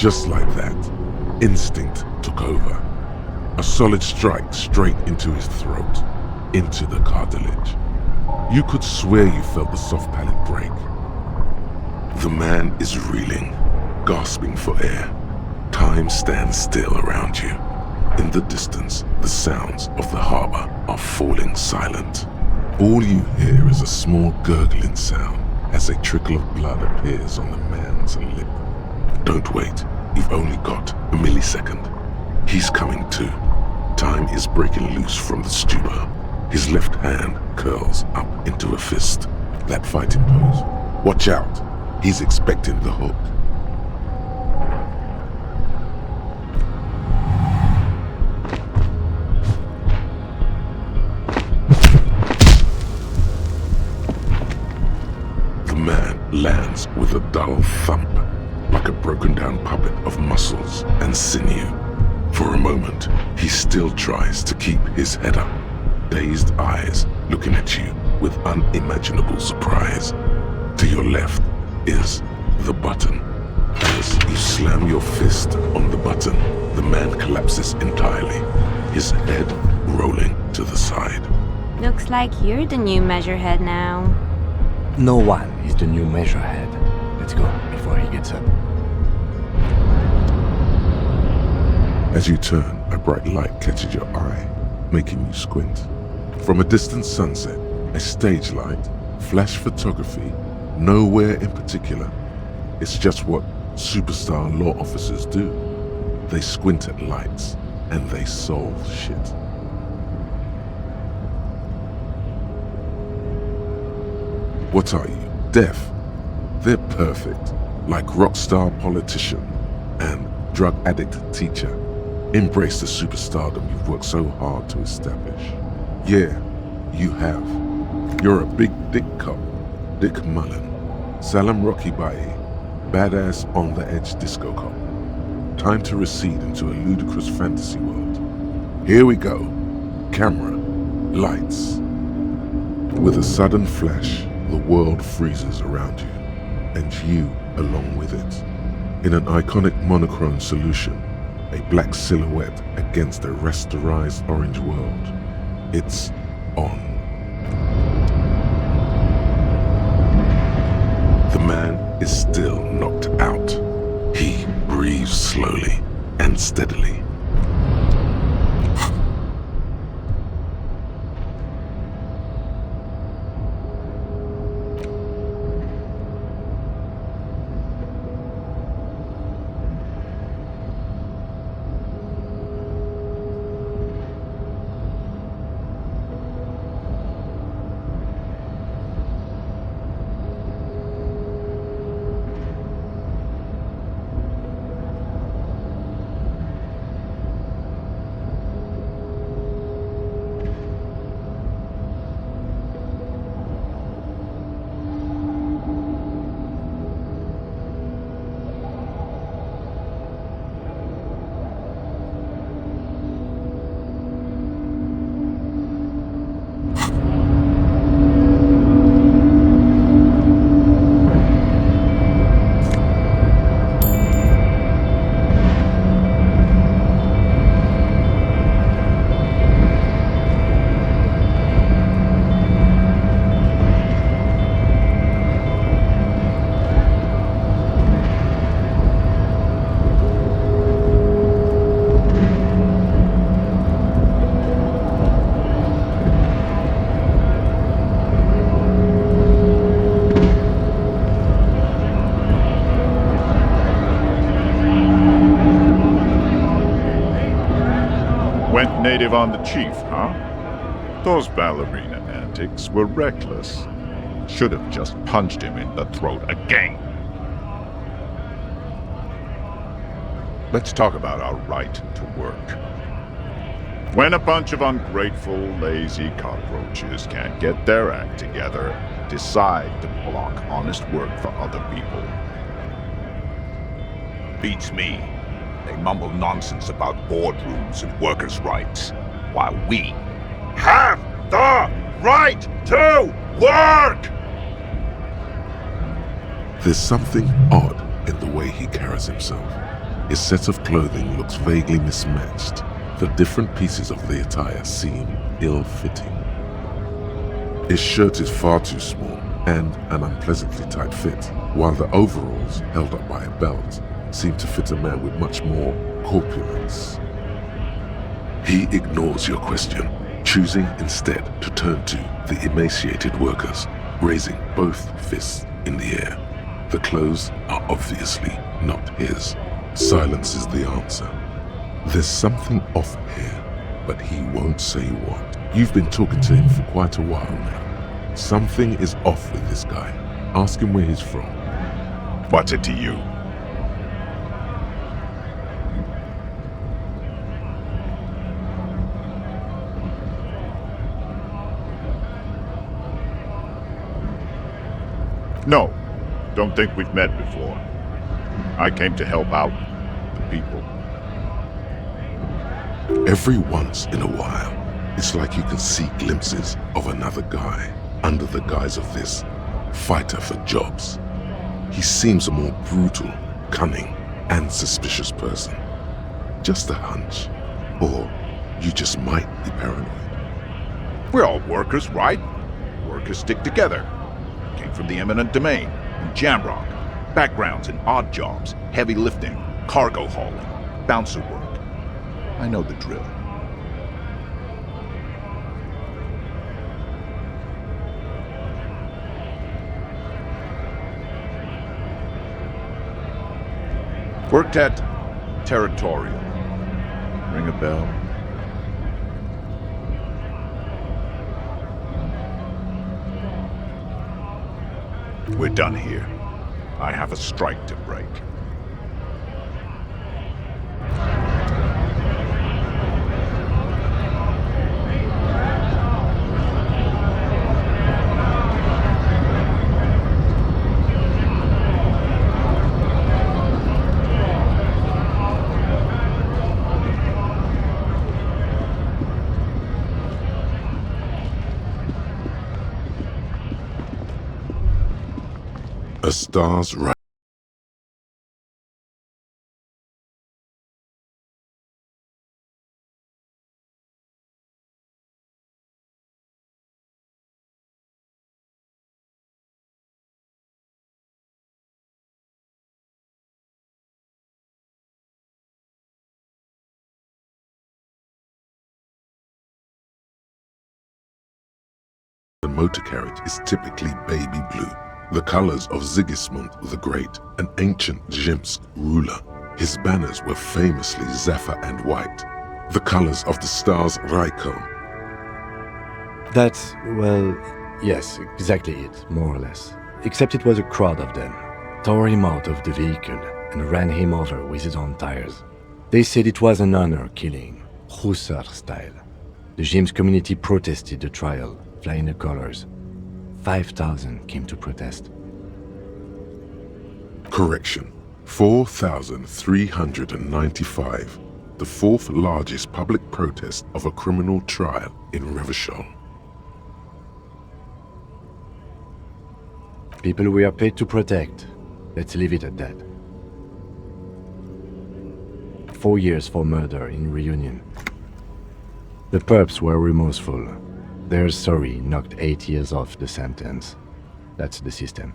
Just like that, instinct took over. A solid strike straight into his throat, into the cartilage. You could swear you felt the soft palate break. The man is reeling, gasping for air. Time stands still around you. In the distance, the sounds of the harbor are falling silent. All you hear is a small gurgling sound as a trickle of blood appears on the man's lip. Don't wait, you've only got a millisecond. He's coming to. Time is breaking loose from the stupor. His left hand curls up into a fist. That fighting pose. Watch out, he's expecting the hook. The man lands with a dull thump, like a broken down puppet of muscles and sinew. For a moment, he still tries to keep his head up, dazed eyes looking at you with unimaginable surprise. To your left is the button. As you slam your fist on the button, the man collapses entirely, his head rolling to the side. Looks like you're the new measurehead now. No one is the new measurehead. Let's go before he gets up. As you turn, a bright light catches your eye, making you squint. From a distant sunset, a stage light, flash photography, nowhere in particular. It's just what superstar law officers do. They squint at lights, and they solve shit. What are you, deaf? They're perfect, like rock star politician and drug addict teacher. Embrace the superstardom you've worked so hard to establish. Yeah, you have. You're a big dick cop, Dick Mullen. Salam Rocky Baye, badass on the edge disco cop. Time to recede into a ludicrous fantasy world. Here we go. Camera, lights. With a sudden flash, the world freezes around you, and you along with it. In an iconic monochrome solution, a black silhouette against a rasterized orange world. It's on. The man is still knocked out. He breathes slowly and steadily. Went native on the chief, huh? Those ballerina antics were reckless. Should have just punched him in the throat again. Let's talk about our right to work. When a bunch of ungrateful, lazy cockroaches can't get their act together, decide to block honest work for other people. Beats me. They mumble nonsense about boardrooms and workers' rights, while we have the right to work! There's something odd in the way he carries himself. His set of clothing looks vaguely mismatched. The different pieces of the attire seem ill-fitting. His shirt is far too small and an unpleasantly tight fit, while the overalls, held up by a belt, seem to fit a man with much more corpulence. He ignores your question, choosing instead to turn to the emaciated workers, raising both fists in the air. The clothes are obviously not his. Silence is the answer. There's something off here, but he won't say what. You've been talking to him for quite a while now. Something is off with this guy. Ask him where he's from. What's it to you? No, don't think we've met before. I came to help out the people. Every once in a while, it's like you can see glimpses of another guy under the guise of this fighter for jobs. He seems a more brutal, cunning, and suspicious person. Just a hunch. Or you just might be paranoid. We're all workers, right? Workers stick together. Came from the eminent domain, in Jamrock. Backgrounds in odd jobs, heavy lifting, cargo hauling, bouncer work. I know the drill. Worked at Territorial. Ring a bell? We're done here. I have a strike to break. A star's right. The motor carriage is typically baby blue, the colors of Sigismund the Great, an ancient Zhimsk ruler. His banners were famously zephyr and white, the colors of the star's Raikou. That's, well, yes, exactly it, more or less. Except it was a crowd of them. Tore him out of the vehicle and ran him over with his own tires. They said it was an honor killing, Hussar style. The Zhimsk community protested the trial, flying the colors. 5,000 came to protest. Correction, 4,395, the fourth largest public protest of a criminal trial in Revachol. People we are paid to protect. Let's leave it at that. 4 years for murder in Reunion. The perps were remorseful. Their sorry knocked 8 years off the sentence. That's the system.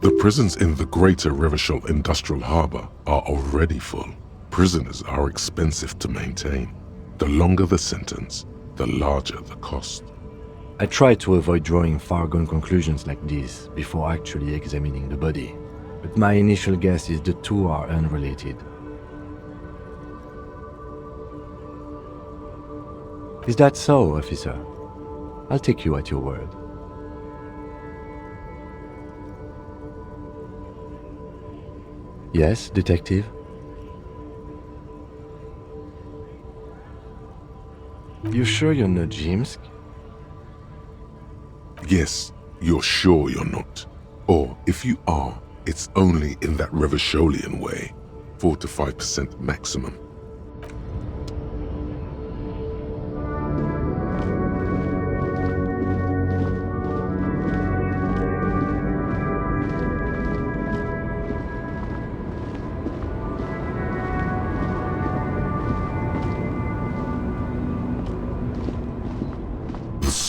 The prisons in the greater Revachol industrial harbor are already full. Prisoners are expensive to maintain. The longer the sentence, the larger the cost. I try to avoid drawing far-gone conclusions like this before actually examining the body, but my initial guess is the two are unrelated. Is that so, officer? I'll take you at your word. Yes, detective? You sure you're not Zhimsk? Yes, you're sure you're not. Or if you are, it's only in that Revacholian way, 4 to 5% maximum.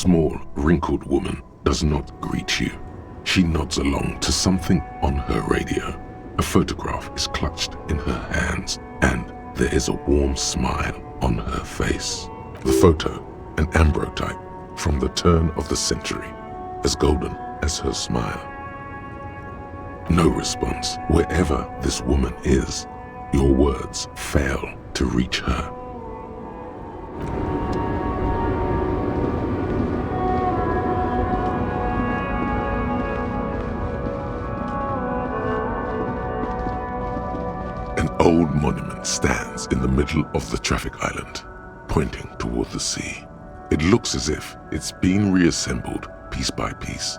small, wrinkled woman does not greet you. She nods along to something on her radio. A photograph is clutched in her hands, and there is a warm smile on her face. The photo, an ambrotype from the turn of the century, as golden as her smile. No response wherever this woman is. Your words fail to reach her. An old monument stands in the middle of the traffic island, pointing toward the sea. It looks as if it's been reassembled piece by piece,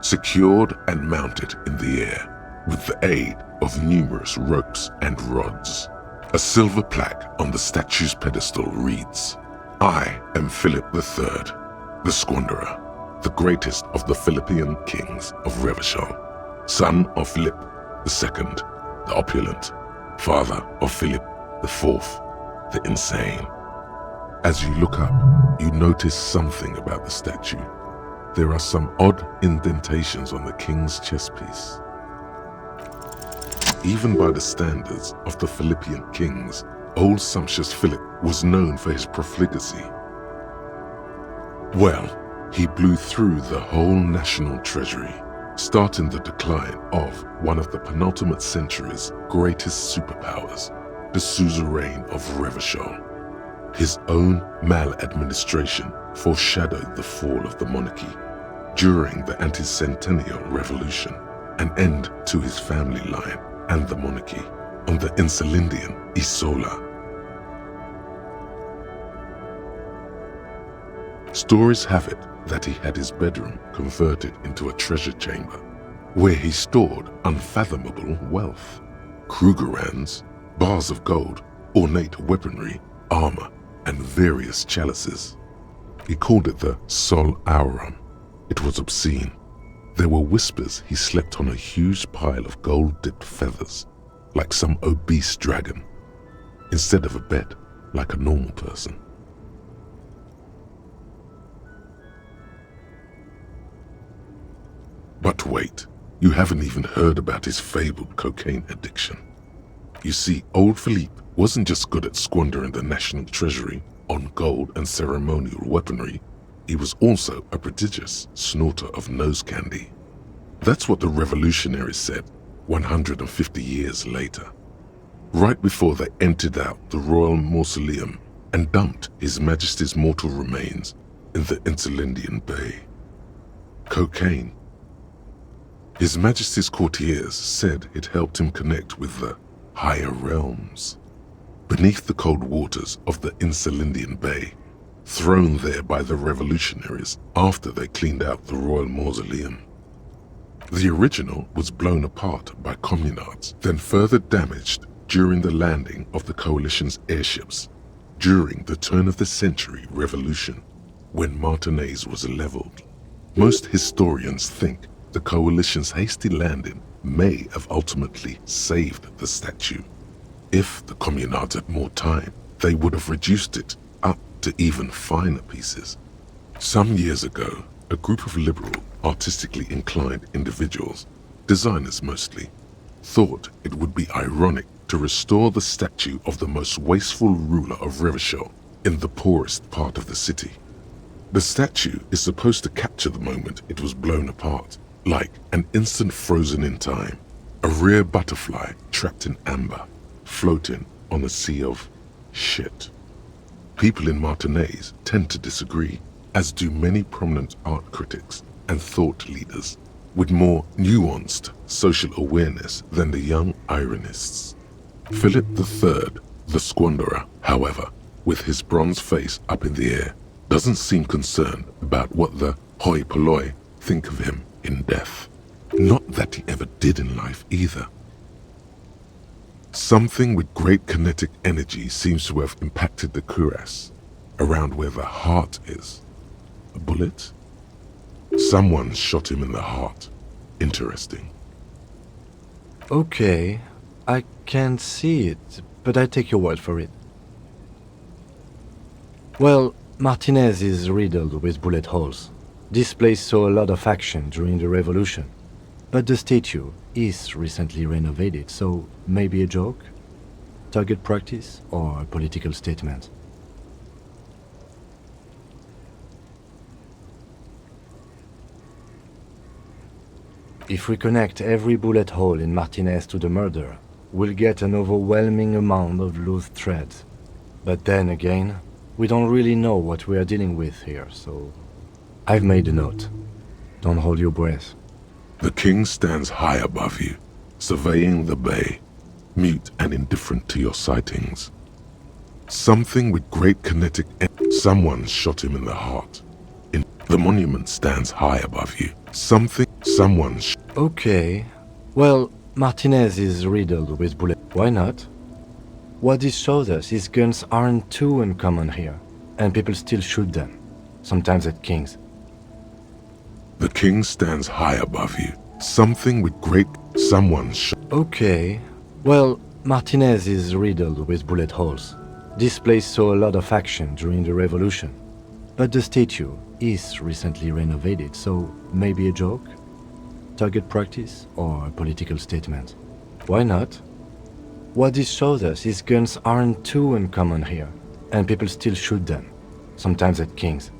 secured and mounted in the air with the aid of numerous ropes and rods. A silver plaque on the statue's pedestal reads, "I am Philip III, the Squanderer, the greatest of the Philippian kings of Revachol, son of Philip II, the opulent, father of Philip IV, the insane." As you look up, you notice something about the statue. There are some odd indentations on the king's chestpiece. Even by the standards of the Philippian kings, old sumptuous Philip was known for his profligacy. Well, he blew through the whole national treasury, starting the decline of one of the penultimate century's greatest superpowers, the suzerain of Revachol. His own maladministration foreshadowed the fall of the monarchy during the anti-centennial revolution, an end to his family line and the monarchy on the Insulindian Isola. Stories have it that he had his bedroom converted into a treasure chamber where he stored unfathomable wealth, Krugerrands, bars of gold, ornate weaponry, armor, and various chalices. He called it the Sol Auron. It was obscene. There were whispers he slept on a huge pile of gold-dipped feathers, like some obese dragon, instead of a bed like a normal person. But wait, you haven't even heard about his fabled cocaine addiction. You see, old Philippe wasn't just good at squandering the national treasury on gold and ceremonial weaponry, he was also a prodigious snorter of nose candy. That's what the revolutionaries said 150 years later, right before they emptied out the royal mausoleum and dumped His Majesty's mortal remains in the Insulindian Bay. Cocaine. His Majesty's courtiers said it helped him connect with the higher realms. Beneath the cold waters of the Insulindian Bay, thrown there by the revolutionaries after they cleaned out the royal mausoleum. The original was blown apart by communards, then further damaged during the landing of the coalition's airships during the turn of the century revolution, when Martinaise was leveled. Most historians think the coalition's hasty landing may have ultimately saved the statue. If the communards had more time, they would have reduced it up to even finer pieces. Some years ago, a group of liberal, artistically inclined individuals, designers mostly, thought it would be ironic to restore the statue of the most wasteful ruler of Revachol in the poorest part of the city. The statue is supposed to capture the moment it was blown apart, like an instant frozen in time, a rare butterfly trapped in amber, floating on a sea of shit. People in Martinaise tend to disagree, as do many prominent art critics and thought leaders with more nuanced social awareness than the young ironists. Philip III, the Squanderer, however, with his bronze face up in the air, doesn't seem concerned about what the hoi polloi think of him in death. Not that he ever did in life either. Something with great kinetic energy seems to have impacted the cuirass, around where the heart is. A bullet? Someone shot him in the heart. Interesting. Okay, I can't see it, but I take your word for it. Well, Martinez is riddled with bullet holes. This place saw a lot of action during the revolution. But the statue is recently renovated, so maybe a joke? Target practice or a political statement? If we connect every bullet hole in Martinez to the murder, we'll get an overwhelming amount of loose threads. But then again, we don't really know what we are dealing with here, so... I've made a note. Don't hold your breath. The king stands high above you, surveying the bay, mute and indifferent to your sightings. Something with great kinetic someone shot him in the heart. The monument stands high above you. Okay. Well, Martinez is riddled with bullets. Why not? What this shows us is guns aren't too uncommon here, and people still shoot them, sometimes at kings. The king stands high above you. Something with great... Okay. Well, Martinez is riddled with bullet holes. This place saw a lot of action during the revolution. But the statue is recently renovated, so maybe a joke? Target practice or a political statement? Why not? What this shows us is guns aren't too uncommon here, and people still shoot them, sometimes at kings.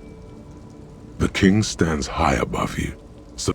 The king stands high above you. So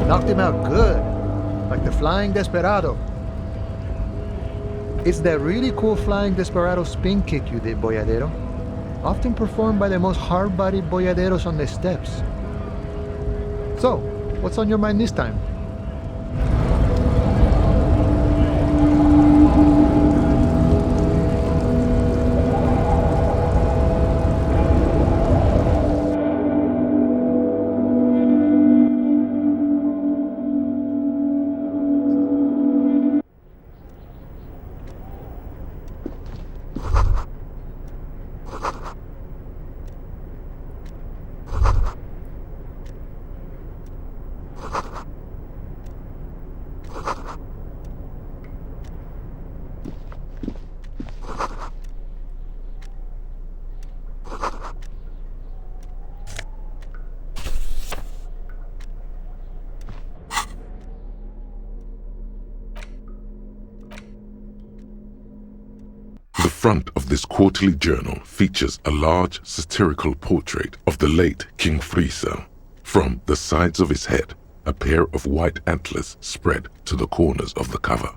knocked him out good, like the Flying Desperado. It's that really cool Flying Desperado spin kick you did, Boyadero. Often performed by the most hard-bodied boyaderos on the steps. So, what's on your mind this time? the front of this quarterly journal features a large satirical portrait of the late King Friesel. From the sides of his head, a pair of white antlers spread to the corners of the cover.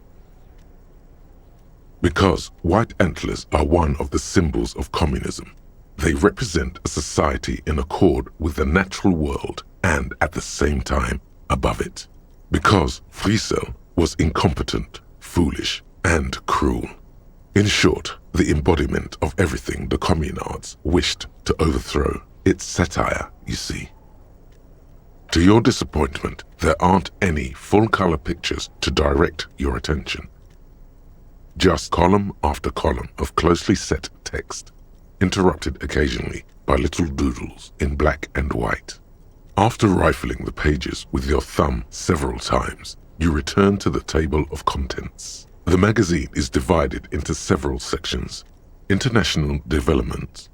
Because white antlers are one of the symbols of communism, they represent a society in accord with the natural world and at the same time above it. Because Friesel was incompetent, foolish, and cruel. In short, the embodiment of everything the communards wished to overthrow. It's satire, you see. To your disappointment, there aren't any full-color pictures to direct your attention. Just column after column of closely set text, interrupted occasionally by little doodles in black and white. After rifling the pages with your thumb several times, you return to the table of contents. The magazine is divided into several sections: international development,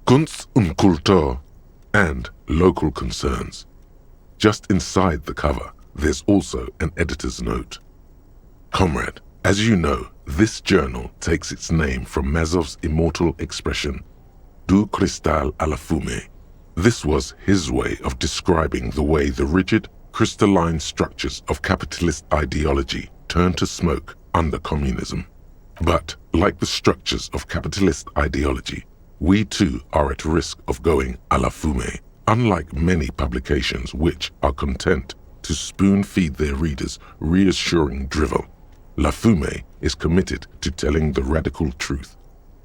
Kunst und Kultur, and local concerns. Just inside the cover there's also an editor's note. Comrade, as you know, this journal takes its name from Mazov's immortal expression, du cristal à la fumée. This was his way of describing the way the rigid, crystalline structures of capitalist ideology turn to smoke under communism. But, like the structures of capitalist ideology, we too are at risk of going à la fumée, unlike many publications which are content to spoon-feed their readers reassuring drivel. La Fumée is committed to telling the radical truth,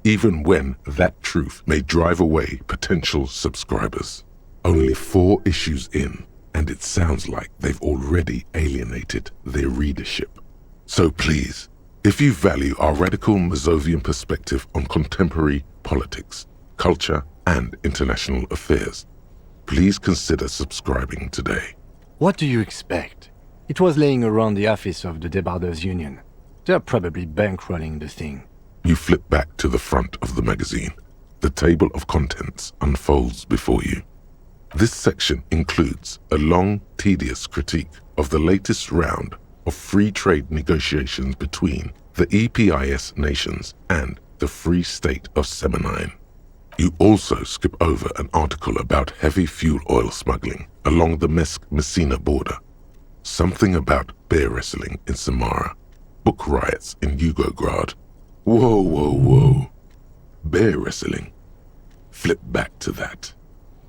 even when that truth may drive away potential subscribers. Only 4 issues in, and it sounds like they've already alienated their readership. So please, if you value our radical Mazovian perspective on contemporary politics, culture, and international affairs, please consider subscribing today. What do you expect? It was laying around the office of the Debarders Union. They're probably bankrolling the thing. You flip back to the front of the magazine. The table of contents unfolds before you. This section includes a long, tedious critique of the latest round of free trade negotiations between the EPIS nations and the Free State of Semenine. You also skip over an article about heavy fuel oil smuggling along the Messina border, something about bear wrestling in Samara, book riots in Yugograd. Whoa. Bear wrestling. Flip back to that.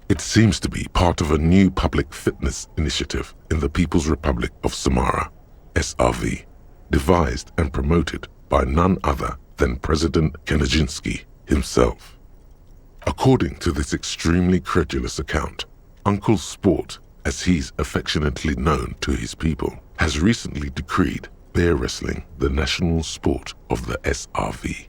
It seems to be part of a new public fitness initiative in the People's Republic of Samara, SRV, devised and promoted by none other than President Kanajinsky himself. According to this extremely credulous account, Uncle Sport, as he's affectionately known to his people, has recently decreed bear wrestling the national sport of the SRV.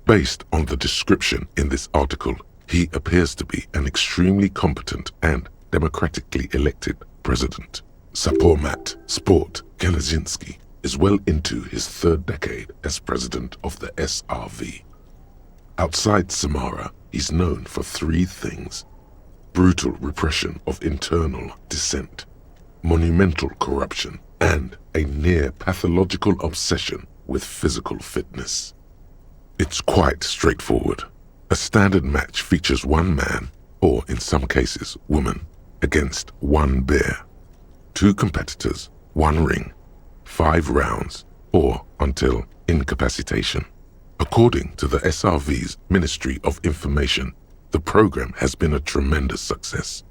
Based on the description in this article, he appears to be an extremely competent and democratically elected president. Sapormat Sport Kanajinsky is well into his 3rd decade as president of the SRV. Outside Samara, he's known for 3 things: brutal repression of internal dissent, monumental corruption, and a near pathological obsession with physical fitness. It's quite straightforward. A standard match features 1 man, or in some cases woman, against 1 bear. 2 competitors, 1 ring, 5 rounds, or until incapacitation. According to the SRV's Ministry of Information, the program has been a tremendous success.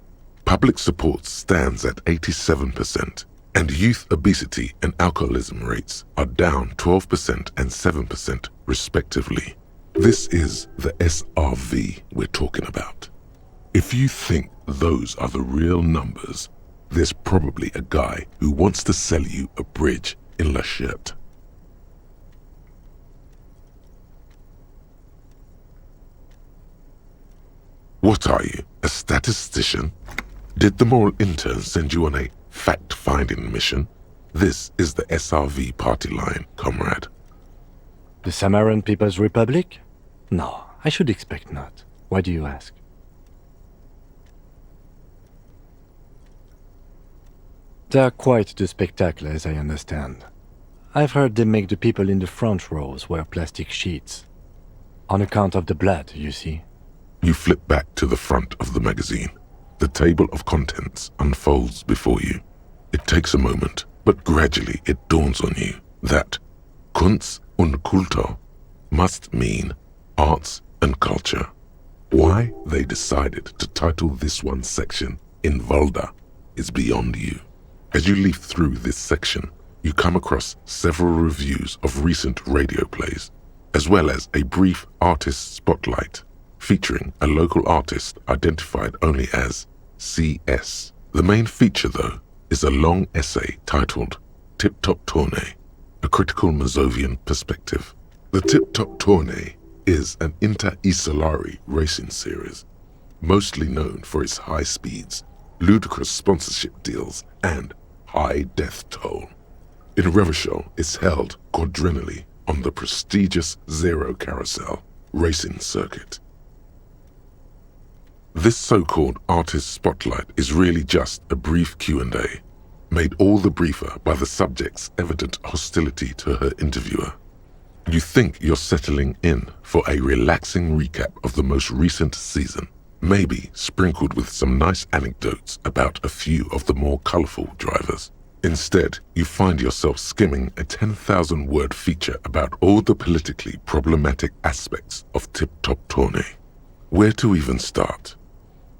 Public support stands at 87%, and youth obesity and alcoholism rates are down 12% and 7% respectively. This is the SRV we're talking about. If you think those are the real numbers, there's probably a guy who wants to sell you a bridge in La Cherte. What are you, a statistician? Did the moral intern send you on a fact-finding mission? This is the SRV party line, comrade. The Samaran People's Republic? No, I should expect not. Why do you ask? They're quite the spectacle, as I understand. I've heard they make the people in the front rows wear plastic sheets. On account of the blood, you see. You flip back to the front of the magazine. The table of contents unfolds before you. It takes a moment, but gradually it dawns on you that Kunst und Kultur must mean arts and culture. Why they decided to title this one section in Volda is beyond you. As you leaf through this section, you come across several reviews of recent radio plays, as well as a brief artist spotlight featuring a local artist identified only as CS. The main feature, though, is a long essay titled Tip Top Tournée, a critical Mazovian perspective. The Tip Top Tournée is an inter-Isolari racing series, mostly known for its high speeds, ludicrous sponsorship deals, and high death toll. In Revachol, it's held quadrennially on the prestigious Zero Carousel racing circuit. This so-called artist spotlight is really just a brief Q&A, made all the briefer by the subject's evident hostility to her interviewer. You think you're settling in for a relaxing recap of the most recent season, maybe sprinkled with some nice anecdotes about a few of the more colorful drivers. Instead, you find yourself skimming a 10,000-word feature about all the politically problematic aspects of Tip Top Tourney. Where to even start?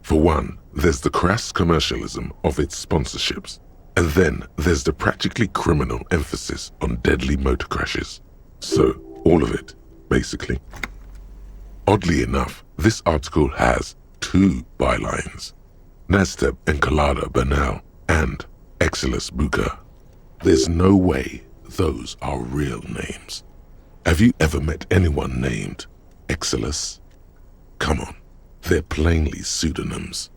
For one, there's the crass commercialism of its sponsorships, and then there's the practically criminal emphasis on deadly motor crashes. So, all of it, basically. Oddly enough, this article has 2 bylines: Nasteb Encolada Bernal and Exilus Buka. There's no way those are real names. Have you ever met anyone named Exilus? Come on, they're plainly pseudonyms.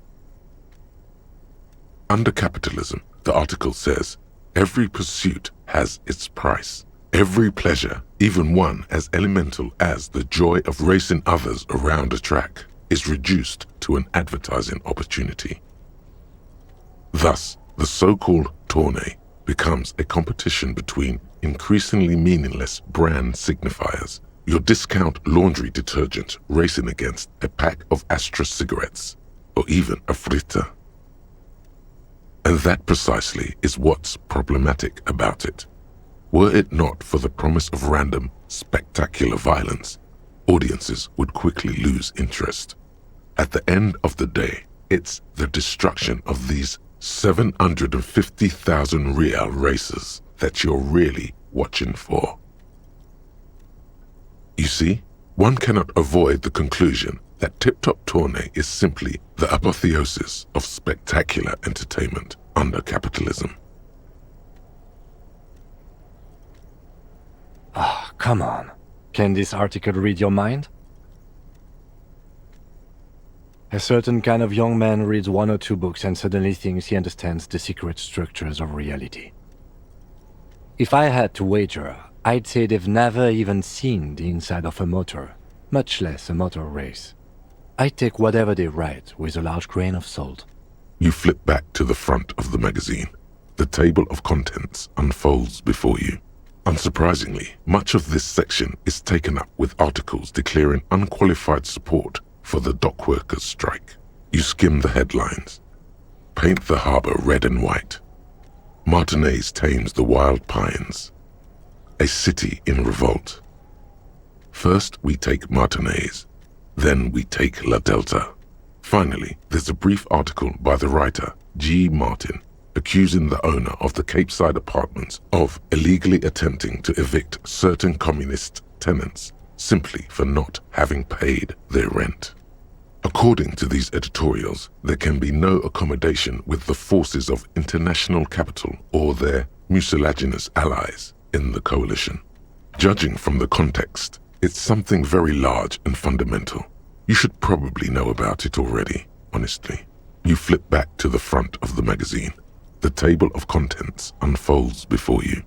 Under capitalism, the article says, every pursuit has its price. Every pleasure, even one as elemental as the joy of racing others around a track, is reduced to an advertising opportunity. Thus, the so-called tourney becomes a competition between increasingly meaningless brand signifiers, your discount laundry detergent racing against a pack of Astra cigarettes, or even a frita. And that precisely is what's problematic about it. Were it not for the promise of random, spectacular violence, audiences would quickly lose interest. At the end of the day, it's the destruction of these 750,000 real racers that you're really watching for. You see, one cannot avoid the conclusion that Tip Top Tourney is simply the apotheosis of spectacular entertainment under capitalism. Ah, come on. Can this article read your mind? A certain kind of young man reads 1 or 2 books and suddenly thinks he understands the secret structures of reality. If I had to wager, I'd say they've never even seen the inside of a motor, much less a motor race. I'd take whatever they write with a large grain of salt. You flip back to the front of the magazine. The table of contents unfolds before you. Unsurprisingly, much of this section is taken up with articles declaring unqualified support for the dock workers' strike. You skim the headlines. Paint the harbor red and white. Martinez tames the wild pines. A city in revolt. First we take Martinez, then we take La Delta. Finally, there's a brief article by the writer, G. Martin, accusing the owner of the Capeside apartments of illegally attempting to evict certain communist tenants simply for not having paid their rent. According to these editorials, there can be no accommodation with the forces of international capital or their mucilaginous allies in the coalition. Judging from the context, it's something very large and fundamental. You should probably know about it already, honestly. You flip back to the front of the magazine. The table of contents unfolds before you.